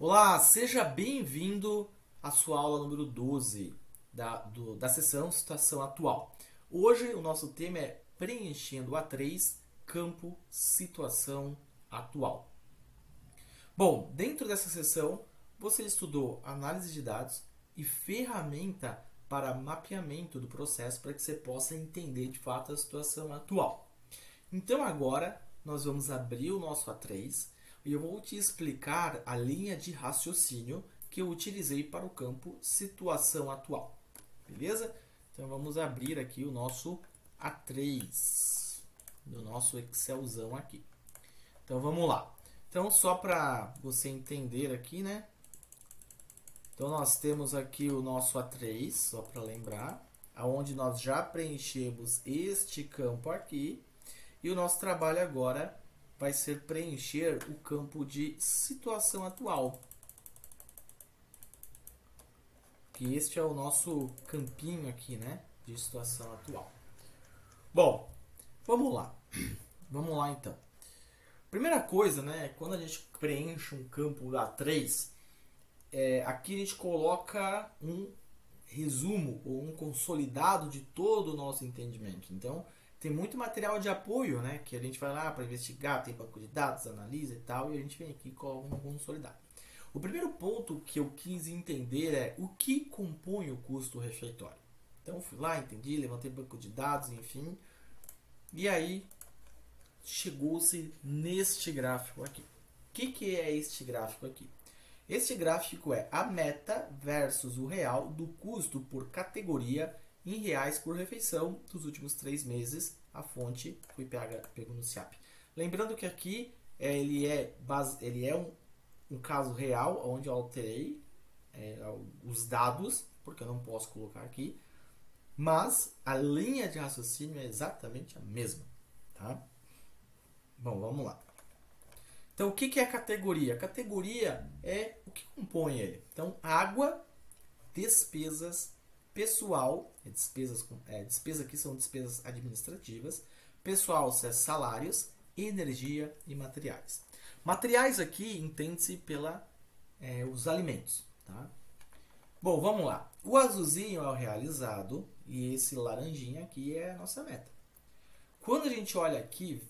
Olá, seja bem-vindo à sua aula número 12 da sessão Situação Atual. Hoje o nosso tema é Preenchendo A3, Campo Situação Atual. Bom, dentro dessa sessão você estudou análise de dados e ferramenta para mapeamento do processo para que você possa entender de fato a situação atual. Então agora nós vamos abrir o nosso A3 e eu vou te explicar a linha de raciocínio que eu utilizei para o campo situação atual. Beleza? Então vamos abrir aqui o nosso A3 do nosso Excelzão aqui. Então vamos lá. Então só para você entender aqui, né? Então nós temos aqui o nosso A3, só para lembrar, aonde nós já preenchemos este campo aqui. E o nosso trabalho agora vai ser preencher o campo de situação atual. Que este é o nosso campinho aqui, né? De situação atual. Bom, vamos lá. Vamos lá então. Primeira coisa, né? Quando a gente preenche um campo A3, aqui a gente coloca um resumo ou um consolidado de todo o nosso entendimento. Então, tem muito material de apoio, né? Que a gente vai lá para investigar, tem banco de dados, analisa e tal, e a gente vem aqui com um consolidado. O primeiro ponto que eu quis entender é o que compõe o custo refeitório. Então, fui lá, entendi, levantei banco de dados, enfim, e aí chegou-se neste gráfico aqui. O que é este gráfico aqui? Este gráfico é a meta versus o real do custo por categoria em reais por refeição dos últimos 3 meses. A fonte foi pego no SIAP. Lembrando que aqui ele é um caso real, onde eu alterei os dados, porque eu não posso colocar aqui, mas a linha de raciocínio é exatamente a mesma. Tá? Bom, vamos lá. Então, o que é a categoria? A categoria é o que compõe ele. Então, água, despesas, pessoal, despesa aqui são despesas administrativas, pessoal são salários, energia e materiais. Materiais aqui entende-se pela os alimentos. Tá? Bom, vamos lá. O azulzinho é o realizado e esse laranjinha aqui é a nossa meta. Quando a gente olha aqui,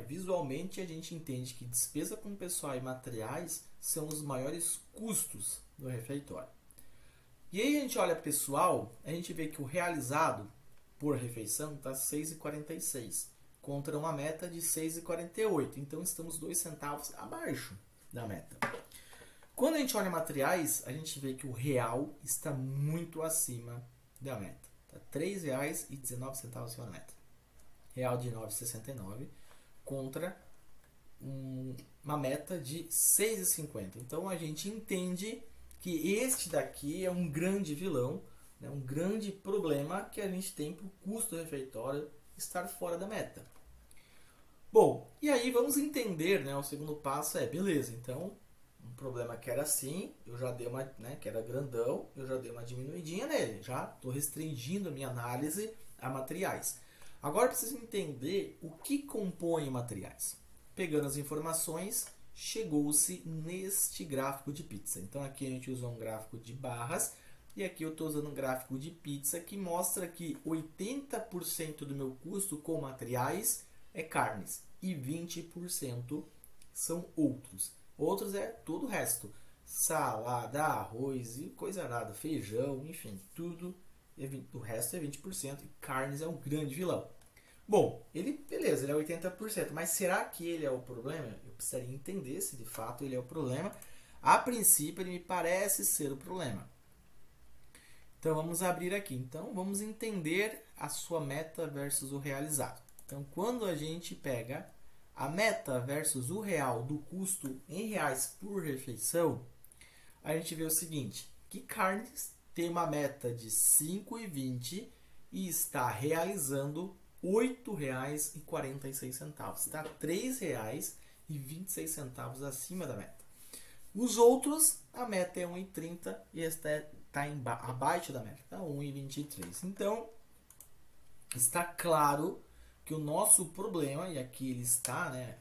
visualmente a gente entende que despesa com pessoal e materiais são os maiores custos do refeitório. E aí a gente olha pessoal, a gente vê que o realizado por refeição está 6,46 contra uma meta de 6,48. Então estamos 2 centavos abaixo da meta. Quando a gente olha materiais, a gente vê que o real está muito acima da meta. Está R$ 3,19 acima da meta. Real de 9,69 contra uma meta de 6,50. Então a gente entende que este daqui é um grande vilão, né, um grande problema que a gente tem para o custo refeitório estar fora da meta. Bom, e aí vamos entender, né, o segundo passo beleza, então, um problema que era assim, eu já dei uma, né, que era grandão, eu já dei uma diminuidinha nele, já estou restringindo a minha análise a materiais. Agora preciso entender o que compõe materiais. Pegando as informações, chegou-se neste gráfico de pizza. Então aqui a gente usou um gráfico de barras e aqui eu estou usando um gráfico de pizza que mostra que 80% do meu custo com materiais é carnes e 20% são outros. Outros é todo o resto. Salada, arroz e coisa nada, feijão, enfim, tudo. O resto é 20% e carnes é um grande vilão. Bom, beleza, ele é 80%, mas será que ele é o problema? Eu precisaria entender se de fato ele é o problema. A princípio, ele me parece ser o problema. Então, vamos abrir aqui. Então, vamos entender a sua meta versus o realizado. Então, quando a gente pega a meta versus o real do custo em reais por refeição, a gente vê o seguinte, que carnes tem uma meta de 5,20 e está realizando R$ 8,46. Está R$ 3,26 acima da meta. Os outros, a meta é 1,30 e está abaixo da meta, está 1,23. Então, está claro que o nosso problema, e aqui ele está, né,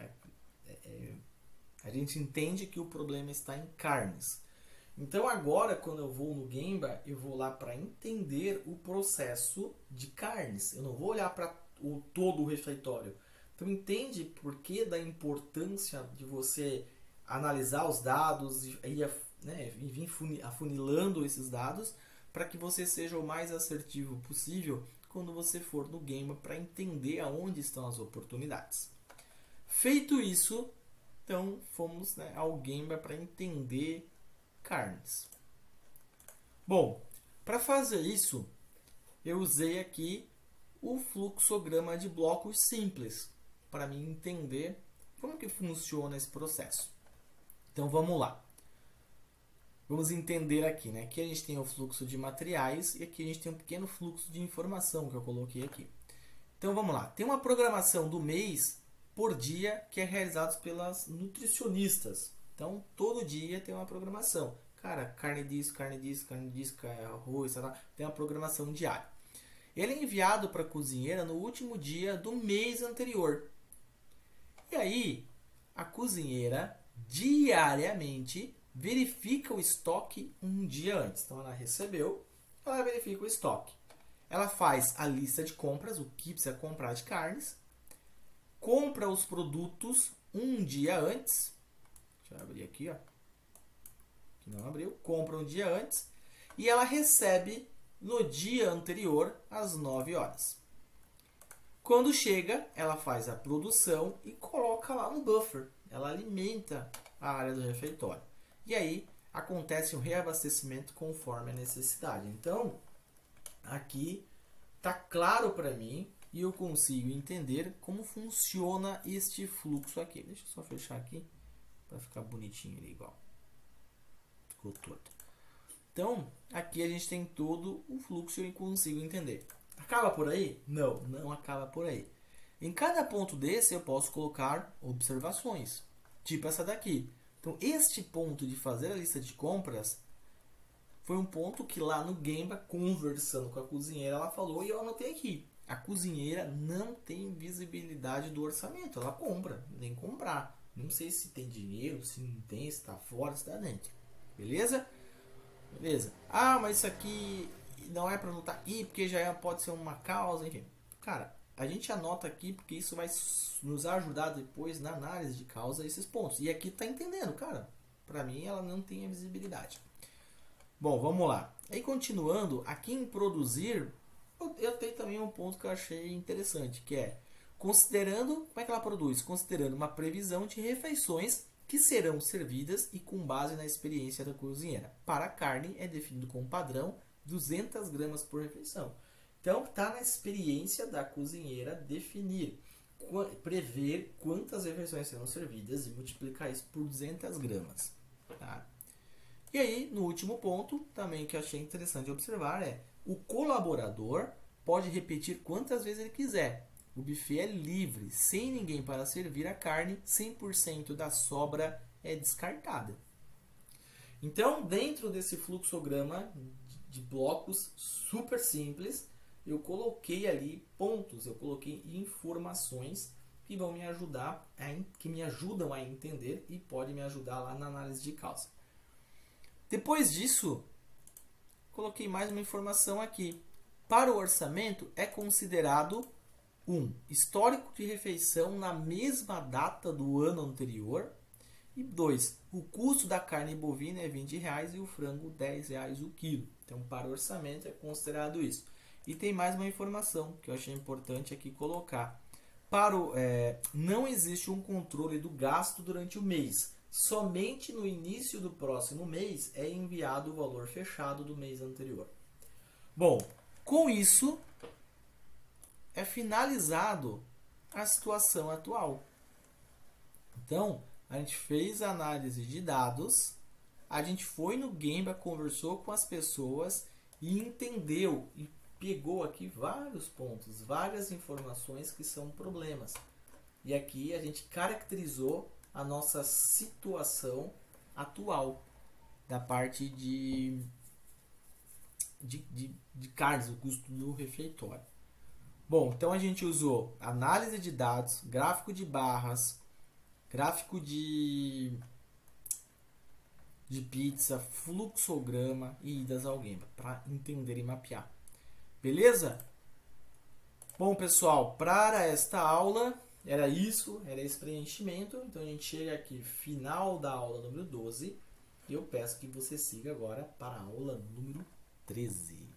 A gente entende que o problema está em carnes. Então agora, quando eu vou no Gemba, eu vou lá para entender o processo de carnes. Eu não vou olhar para todo o refeitório. Então entende por que da importância de você analisar os dados e vir afunilando esses dados para que você seja o mais assertivo possível quando você for no Gemba para entender aonde estão as oportunidades. Feito isso, então fomos ao Gemba para entender carnes. Bom, para fazer isso, eu usei aqui o fluxograma de blocos simples para mim entender como que funciona esse processo. Então vamos lá. Vamos entender aqui, né? Aqui a gente tem o fluxo de materiais e aqui a gente tem um pequeno fluxo de informação que eu coloquei aqui. Então vamos lá. Tem uma programação do mês por dia que é realizada pelas nutricionistas. Então todo dia tem uma programação. Cara, carne disso, carne disso, carne disso, arroz, tal. Tem uma programação diária. Ele é enviado para a cozinheira no último dia do mês anterior. E aí, a cozinheira diariamente verifica o estoque um dia antes. Então ela recebeu, ela verifica o estoque. Ela faz a lista de compras, o que precisa comprar de carnes, compra os produtos um dia antes. Deixa eu abrir aqui, ó. Que não abriu. Compra um dia antes e ela recebe no dia anterior às 9 horas. Quando chega, ela faz a produção e coloca lá no buffer. Ela alimenta a área do refeitório. E aí acontece um reabastecimento conforme a necessidade. Então, aqui está claro para mim e eu consigo entender como funciona este fluxo aqui. Deixa eu só fechar aqui para ficar bonitinho ali igual. Ficou torto. Então, aqui a gente tem todo o fluxo e eu consigo entender. Acaba por aí? Não, não acaba por aí. Em cada ponto desse eu posso colocar observações, tipo essa daqui. Então, este ponto de fazer a lista de compras foi um ponto que lá no Gemba, conversando com a cozinheira, ela falou e eu anotei aqui. A cozinheira não tem visibilidade do orçamento, ela compra, nem comprar. Não sei se tem dinheiro, se não tem, se está fora, se está dentro. Beleza? Beleza. Ah, mas isso aqui não é para anotar aqui, porque já pode ser uma causa, enfim. Cara, a gente anota aqui porque isso vai nos ajudar depois na análise de causa esses pontos. E aqui tá entendendo, cara. Para mim ela não tem a visibilidade. Bom, vamos lá. Aí continuando, aqui em produzir, eu tenho também um ponto que eu achei interessante, que é considerando, como é que ela produz? Considerando uma previsão de refeições que serão servidas e com base na experiência da cozinheira. Para a carne é definido como padrão 200 gramas por refeição. Então está na experiência da cozinheira definir, prever quantas refeições serão servidas e multiplicar isso por 200 gramas. Tá? E aí, no último ponto, também que eu achei interessante observar é o colaborador pode repetir quantas vezes ele quiser. O buffet é livre, sem ninguém para servir a carne, 100% da sobra é descartada. Então, dentro desse fluxograma de blocos super simples, eu coloquei ali pontos, eu coloquei informações que vão me ajudar, que me ajudam a entender e podem me ajudar lá na análise de causa. Depois disso, coloquei mais uma informação aqui. Para o orçamento, é considerado histórico de refeição na mesma data do ano anterior. E 2, o custo da carne bovina é R$20 e o frango R$10 o quilo. Então, para o orçamento é considerado isso. E tem mais uma informação que eu achei importante aqui colocar. Não existe um controle do gasto durante o mês. Somente no início do próximo mês é enviado o valor fechado do mês anterior. Bom, com isso é finalizado a situação atual. Então, a gente fez a análise de dados, a gente foi no Gemba, conversou com as pessoas e entendeu e pegou aqui vários pontos, várias informações que são problemas. E aqui a gente caracterizou a nossa situação atual da parte de carnes, o custo do refeitório. Bom, então a gente usou análise de dados, gráfico de barras, gráfico de pizza, fluxograma e idas ao Gemba, para entender e mapear. Beleza? Bom, pessoal, para esta aula era isso, era esse preenchimento. Então a gente chega aqui, final da aula número 12, e eu peço que você siga agora para a aula número 13.